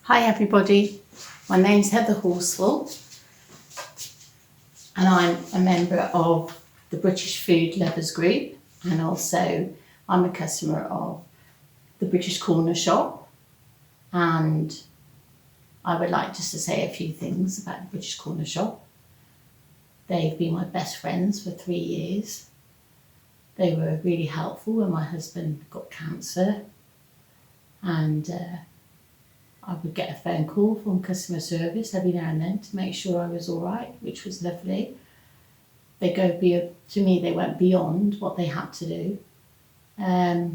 Hi everybody, my name's Heather Horsfall and I'm a member of the British Food Lovers Group, and also I'm a customer of the British Corner Shop, and I would like just to say a few things about the British Corner Shop. They've been my best friends for 3 years. They were really helpful when my husband got cancer, and I would get a phone call from customer service every now and then to make sure I was all right, which was lovely. To me, they went beyond what they had to do. I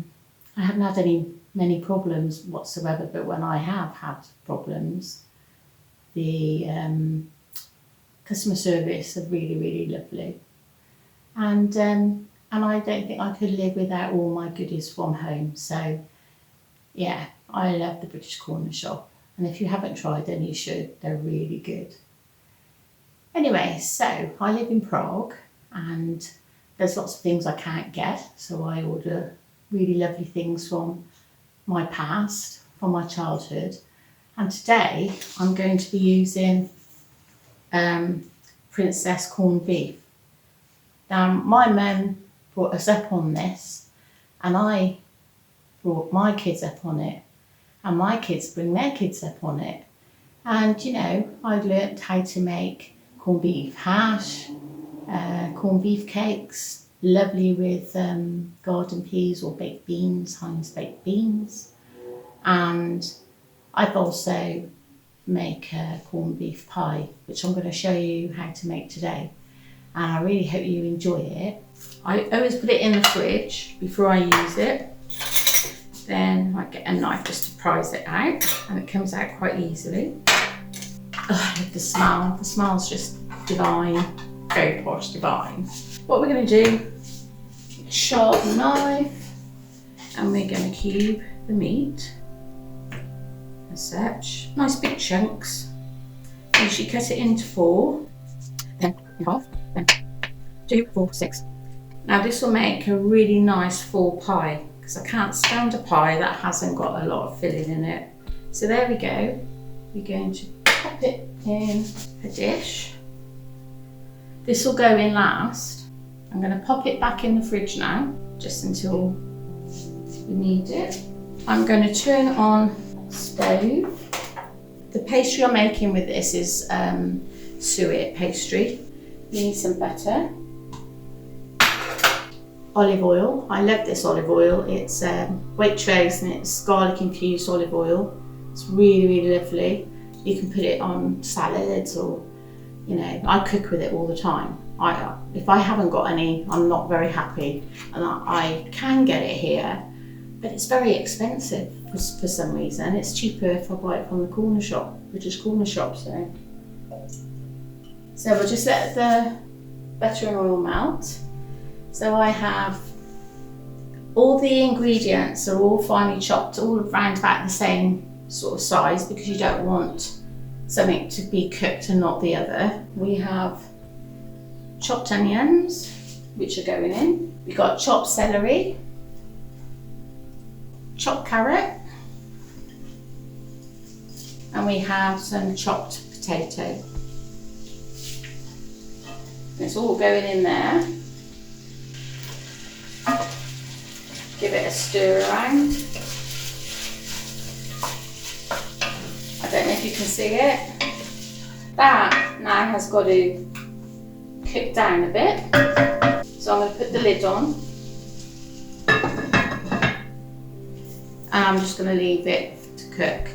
haven't had many problems whatsoever, but when I have had problems, the customer service are really lovely. And I don't think I could live without all my goodies from home. So yeah, I love the British Corner Shop, and if you haven't tried them, you should. They're really good. Anyway, so I live in Prague, and there's lots of things I can't get, so I order really lovely things from my past, from my childhood. And today I'm going to be using Princess corned beef. Now, my mum brought us up on this, and I brought my kids up on it, and my kids bring their kids up on it. And you know, I've learnt how to make corned beef hash, corned beef cakes, lovely with garden peas or baked beans, Heinz baked beans. And I've also make a corned beef pie, which I'm going to show you how to make today. And I really hope you enjoy it. I always put it in the fridge before I use it. Then I get a knife just to prise it out, and it comes out quite easily. Oh, I love the smell. The smell's just divine, very posh, divine. What we're going to do, sharp knife, and we're going to cube the meat as such. Nice big chunks. Usually cut it into 4, then in half, then 2, 4, 6. Now this will make a really nice full pie, because I can't stand a pie that hasn't got a lot of filling in it. So there we go. We're going to pop it in a dish. This will go in last. I'm going to pop it back in the fridge now, just until we need it. I'm going to turn on the stove. The pastry I'm making with this is Suet Pastry. You need some butter. Olive oil. I love this olive oil. It's Waitrose, and it's garlic infused olive oil. It's really lovely. You can put it on salads, or you know, I cook with it all the time. If I haven't got any, I'm not very happy, and I can get it here, but it's very expensive for some reason. It's cheaper if I buy it from the corner shop, British Corner Shop. So we'll just let the butter and oil melt. So I have all the ingredients are all finely chopped, all around about the same sort of size, because you don't want something to be cooked and not the other. We have chopped onions, which are going in. We've got chopped celery, chopped carrot, and we have some chopped potato. And it's all going in there. Give it a stir around. I don't know if you can see it. That now has got to cook down a bit. So I'm going to put the lid on. And I'm just going to leave it to cook.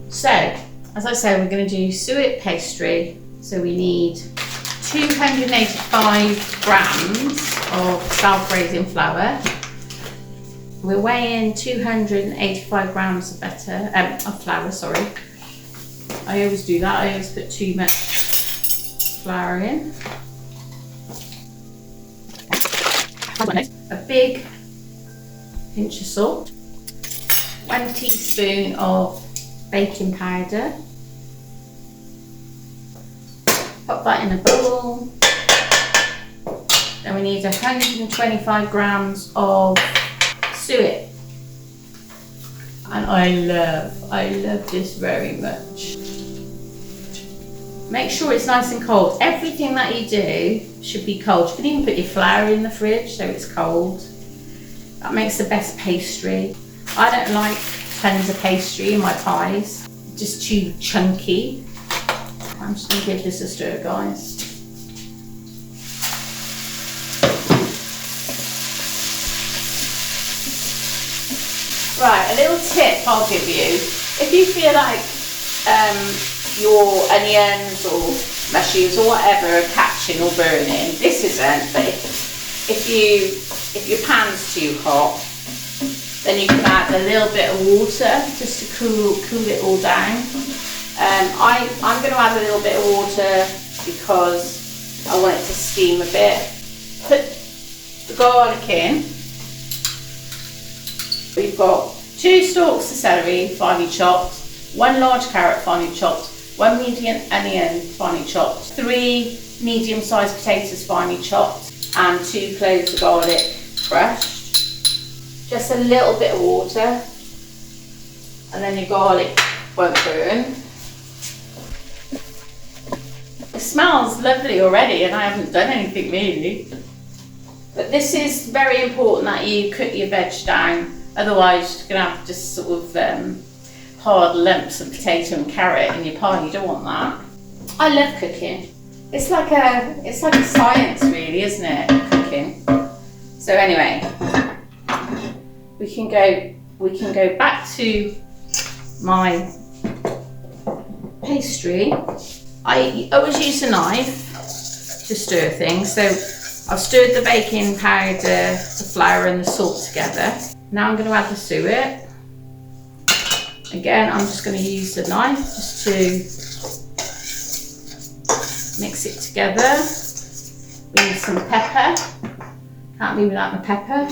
So, as I said, we're going to do suet pastry. So we need 285 grams of self-raising flour. We're weighing 285 grams of flour, sorry. I always do that, I always put too much flour in. A big pinch of salt, 1 teaspoon of baking powder. Pop that in a bowl. Then we need 125 grams of suet. And I love this very much. Make sure it's nice and cold. Everything that you do should be cold. You can even put your flour in the fridge so it's cold. That makes the best pastry. I don't like tons of pastry in my pies, just too chunky. I'm just going to give this a stir, guys. Right, a little tip I'll give you. If you feel like your onions or mushrooms or whatever are catching or burning, this isn't, but if your pan's too hot, then you can add a little bit of water just to cool it all down. I'm going to add a little bit of water because I want it to steam a bit. Put the garlic in. We've got 2 stalks of celery, finely chopped, 1 large carrot, finely chopped, 1 medium onion, finely chopped, 3 medium-sized potatoes, finely chopped, and 2 cloves of garlic, crushed. Just a little bit of water, and then your garlic won't burn. It smells lovely already, and I haven't done anything really. But this is very important that you cook your veg down, otherwise you're going to have just sort of hard lumps of potato and carrot in your pie. You don't want that. I love cooking. It's like a science really, isn't it, cooking? So anyway, we can go back to my pastry. I always use a knife to stir things. So I've stirred the baking powder, the flour and the salt together. Now I'm going to add the suet. Again, I'm just going to use the knife just to mix it together. We need some pepper. Can't be without the pepper.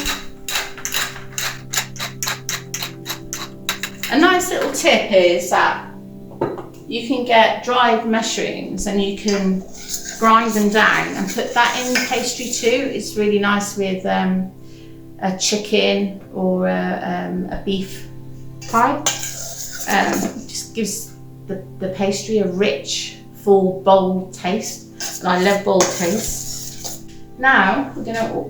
A nice little tip is that you can get dried mushrooms and you can grind them down and put that in the pastry too. It's really nice with a chicken or a beef pie. Just gives the pastry a rich, full, bold taste. And I love bold taste. Now we're going to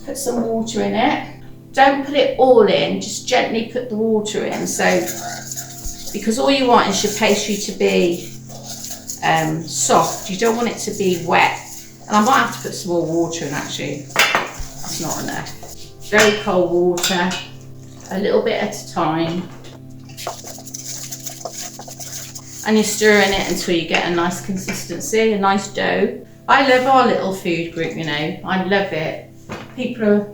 put some water in it. Don't put it all in, just gently put the water in. So, because all you want is your pastry to be soft, you don't want it to be wet. And I might have to put some more water in actually, that's not enough. Very cold water, a little bit at a time. And you're stirring it until you get a nice consistency, a nice dough. I love our little food group, you know, I love it. People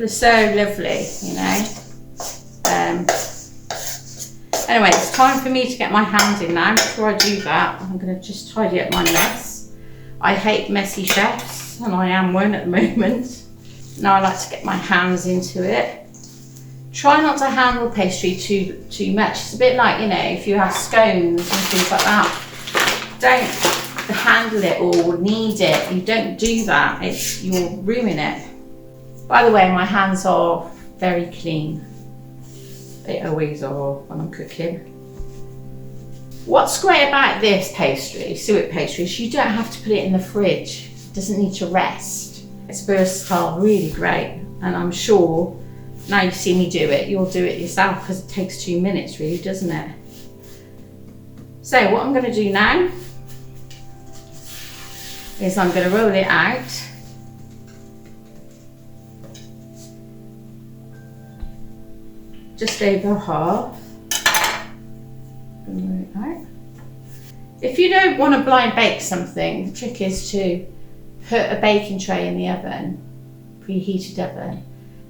are so lovely, you know. Anyway, it's time for me to get my hands in now. Before I do that, I'm going to just tidy up my mess. I hate messy chefs, and I am one at the moment. Now I like to get my hands into it. Try not to handle pastry too much. It's a bit like, you know, if you have scones and things like that. Don't handle it or knead it. You don't do that. You'll ruin it. By the way, my hands are very clean. They always are when I'm cooking. What's great about this pastry, suet pastry, is you don't have to put it in the fridge. It doesn't need to rest. It's versatile, really great. And I'm sure now you see me do it, you'll do it yourself because it takes 2 minutes really, doesn't it? So what I'm going to do now is I'm going to roll it out. Just over half. Roll it out. If you don't want to blind bake something, the trick is to put a baking tray in the oven, preheated oven,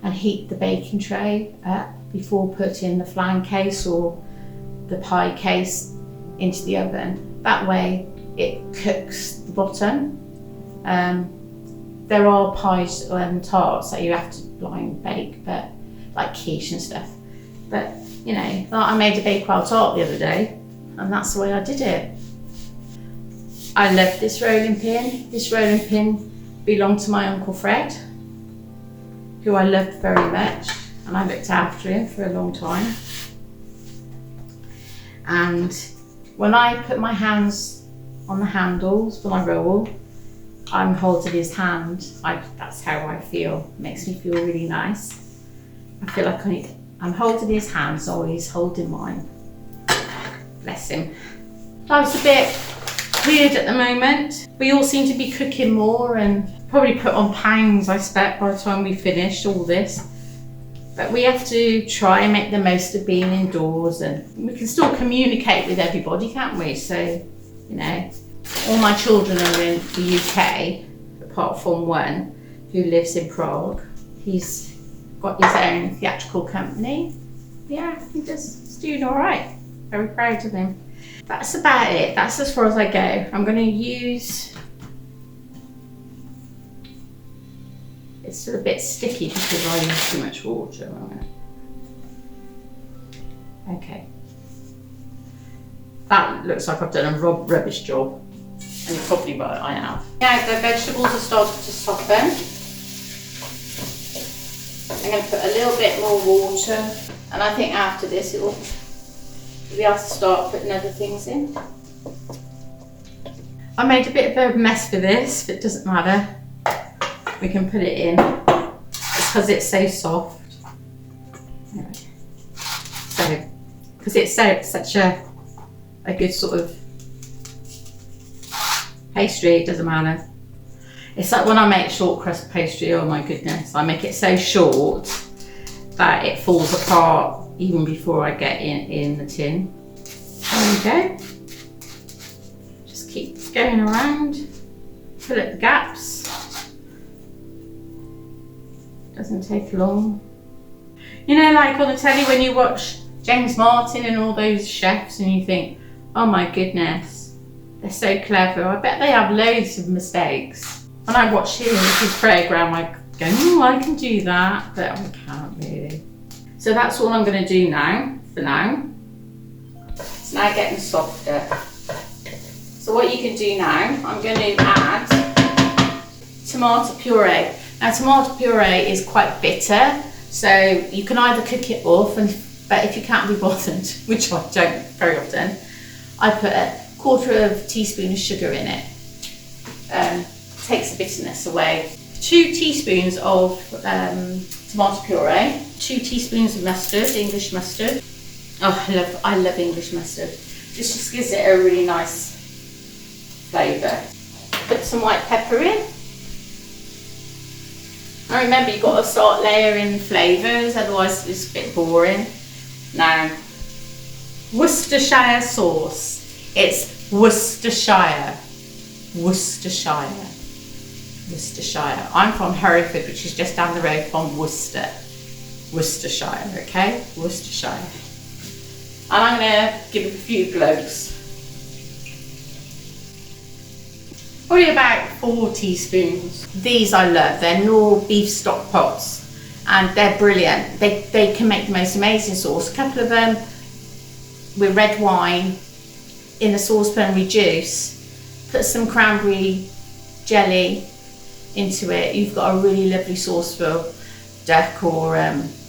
and heat the baking tray up before putting the flan case or the pie case into the oven. That way it cooks the bottom. There are pies and tarts that you have to blind bake, but like quiche and stuff. But you know, like I made a bakewell tart the other day, and that's the way I did it. I love this rolling pin. This rolling pin belonged to my Uncle Fred, who I loved very much. and I looked after him for a long time. And when I put my hands on the handles when I roll, I'm holding his hand. That's how I feel. It makes me feel really nice. I feel like I'm holding his hand, so he's holding mine. Bless him. Life's a bit weird at the moment. We all seem to be cooking more and probably put on pounds, I expect, by the time we finish all this. But we have to try and make the most of being indoors, and we can still communicate with everybody, can't we? So, you know, all my children are in the UK, apart from one who lives in Prague. He's got his own theatrical company. Yeah, he's doing all right. Very proud of him. That's about it. That's as far as I go. I'm going to use... It's still a bit sticky because I use too much water on it. Okay. That looks like I've done a rubbish job. And probably what I have. Now the vegetables are starting to soften. I'm going to put a little bit more water. And I think after this we'll be able to start putting other things in. I made a bit of a mess for this, but it doesn't matter. We can put it in. It's because it's so soft. Anyway. So, because it's such a good sort of pastry, it doesn't matter. It's like when I make short crust pastry, oh my goodness, I make it so short that it falls apart even before I get in the tin. There we go. Just keep going around, fill up the gaps. Doesn't take long. You know, like on the telly when you watch James Martin and all those chefs and you think, oh my goodness, they're so clever. I bet they have loads of mistakes. When I watch him with his program, I go, oh, I can do that, but I can't really. So that's all I'm going to do now, for now. It's now getting softer. So what you can do now, I'm going to add tomato puree. Now tomato puree is quite bitter, so you can either cook it off, but if you can't be bothered, which I don't very often, I put a 1/4 teaspoon of sugar in it. Takes the bitterness away. 2 teaspoons of tomato puree, 2 teaspoons of mustard, English mustard. Oh, I love English mustard. This just gives it a really nice flavour. Put some white pepper in. Now remember, you've got to start layering flavours, otherwise it's a bit boring. Now, Worcestershire sauce. It's Worcestershire. Worcestershire. Worcestershire. I'm from Hereford, which is just down the road from Worcester. Worcestershire, okay? Worcestershire. And I'm going to give it a few blows. Probably about 4 teaspoons. These I love. They're Knorr beef stock pots and they're brilliant. They can make the most amazing sauce. A couple of them with red wine in a saucepan, reduce. Put some cranberry jelly into it. You've got a really lovely sauce for duck or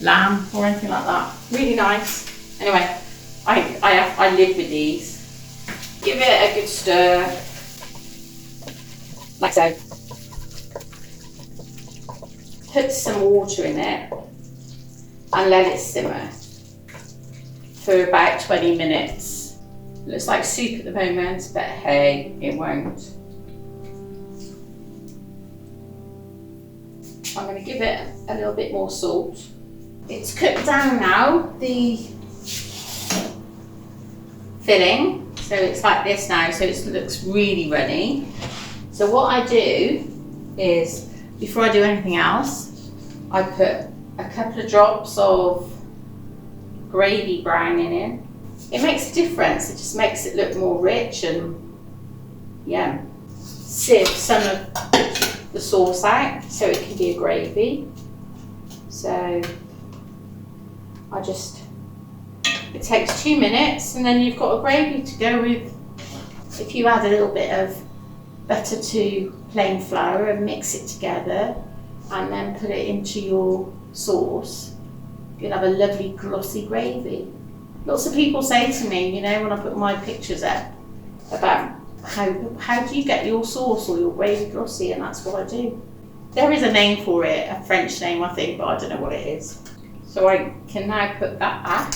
lamb or anything like that. Really nice. Anyway, I live with these. Give it a good stir. Like so. Put some water in it and let it simmer for about 20 minutes. Looks like soup at the moment, but hey, it won't. I'm going to give it a little bit more salt. It's cooked down now, the filling, so it's like this now, so it looks really runny. So what I do is, before I do anything else, I put a couple of drops of gravy browning in. It makes a difference, it just makes it look more rich and yeah. Sieve some of the sauce out so it can be a gravy. So it takes 2 minutes and then you've got a gravy to go with. If you add a little bit of butter to plain flour and mix it together and then put it into your sauce, you'll have a lovely glossy gravy. Lots of people say to me, you know, when I put my pictures up about how do you get your sauce or your gravy glossy, and that's what I do. There is a name for it, a French name I think, but I don't know what it is. So I can now put that back,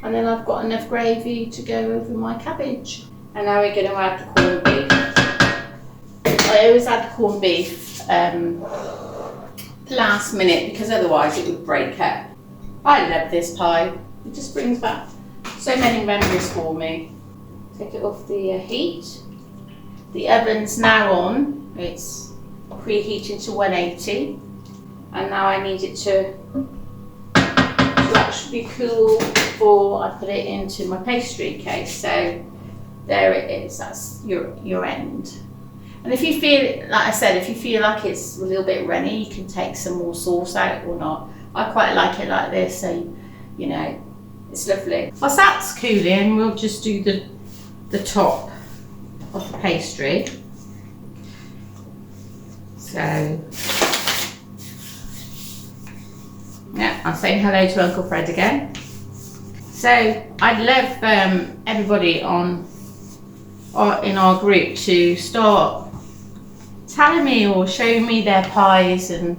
and then I've got enough gravy to go over my cabbage. And now we're going to add the corned beef. I always add the corned beef last minute because otherwise it would break up. I love this pie. It just brings back so many memories for me. Take it off the heat. The oven's now on. It's preheating to 180. And now I need it to actually cool before I put it into my pastry case. So there it is, that's your end. And if you feel, like I said, if you feel like it's a little bit runny, you can take some more sauce out or not. I quite like it like this, so you know, it's lovely. Whilst that's cooling, we'll just do the top of the pastry. So, yeah, I'm saying hello to Uncle Fred again. So I'd love everybody in our group to start telling me or showing me their pies, and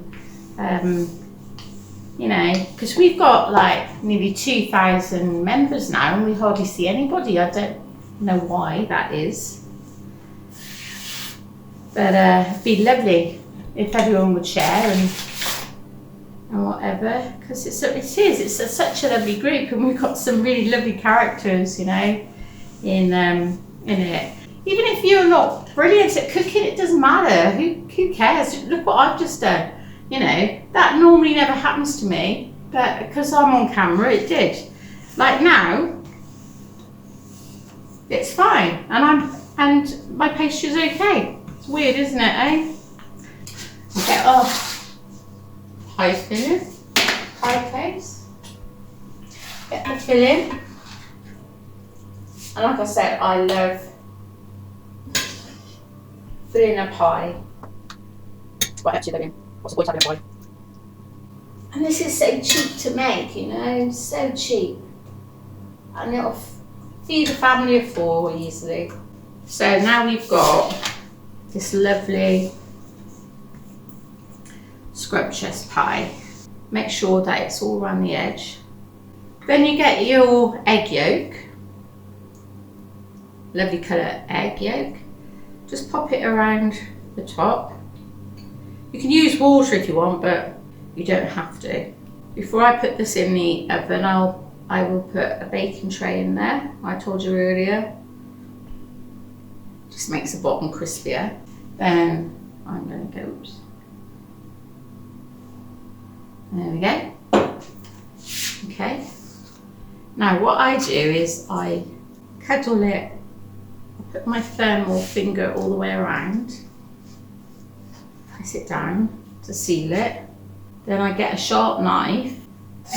you know, because we've got like nearly 2,000 members now and we hardly see anybody. I don't know why that is, but it'd be lovely if everyone would share and whatever, because it's such a lovely group, and we've got some really lovely characters, you know, in it. Even if you're not brilliant at cooking, it doesn't matter. Who cares? Look what I've just done. You know, that normally never happens to me, but because I'm on camera, it did. Like now, it's fine, and my pastry's okay. It's weird, isn't it, eh? Get off pie filling, pie case. Get the filling, and like I said, I love filling a pie. Right, actually, there we go. What's the point of having a pie? And this is so cheap to make, you know, so cheap. And it'll feed a family of 4 easily. So now we've got this lovely scrumptious pie. Make sure that it's all around the edge. Then you get your egg yolk. Lovely colour egg yolk. Just pop it around the top. You can use water if you want, but you don't have to. Before I put this in the oven, I will put a baking tray in there. I told you earlier. Just makes the bottom crispier. Then I'm going to go, oops. There we go. Okay. Now what I do is I cuddle it. I put my thumb or finger all the way around. Press it down to seal it. Then I get a sharp knife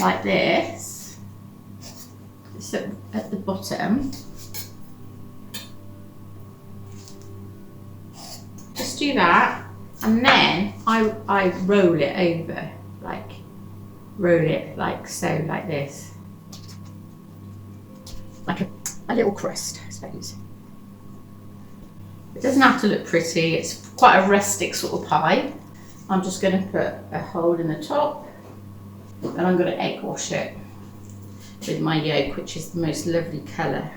like this. It's at the bottom. Just do that, and then I roll it over, roll it like so, like this, like a little crust, I suppose. It doesn't have to look pretty. It's quite a rustic sort of pie. I'm just going to put a hole in the top, and I'm going to egg wash it with my yolk, which is the most lovely colour.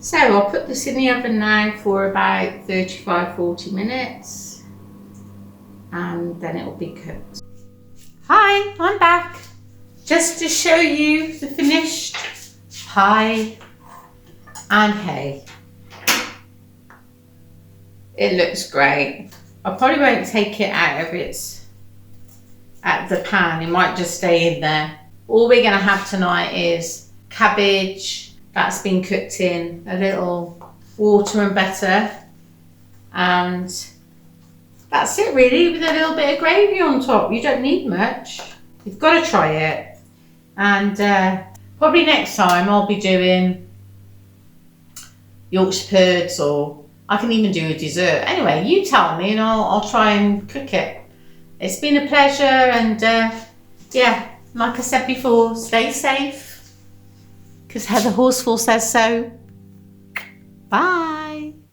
So I'll put this in the oven now for about 35-40 minutes, and then it will be cooked. Hi, I'm back just to show you the finished pie, and hey, it looks great. I probably won't take it out of the pan. It might just stay in there. All we're going to have tonight is cabbage that's been cooked in a little water and butter, and that's it really, with a little bit of gravy on top. You don't need much. You've got to try it. And probably next time I'll be doing Yorkshire puds or I can even do a dessert. Anyway, you tell me and I'll try and cook it. It's been a pleasure, and yeah, like I said before, stay safe, because Heather Horsfall says so. Bye.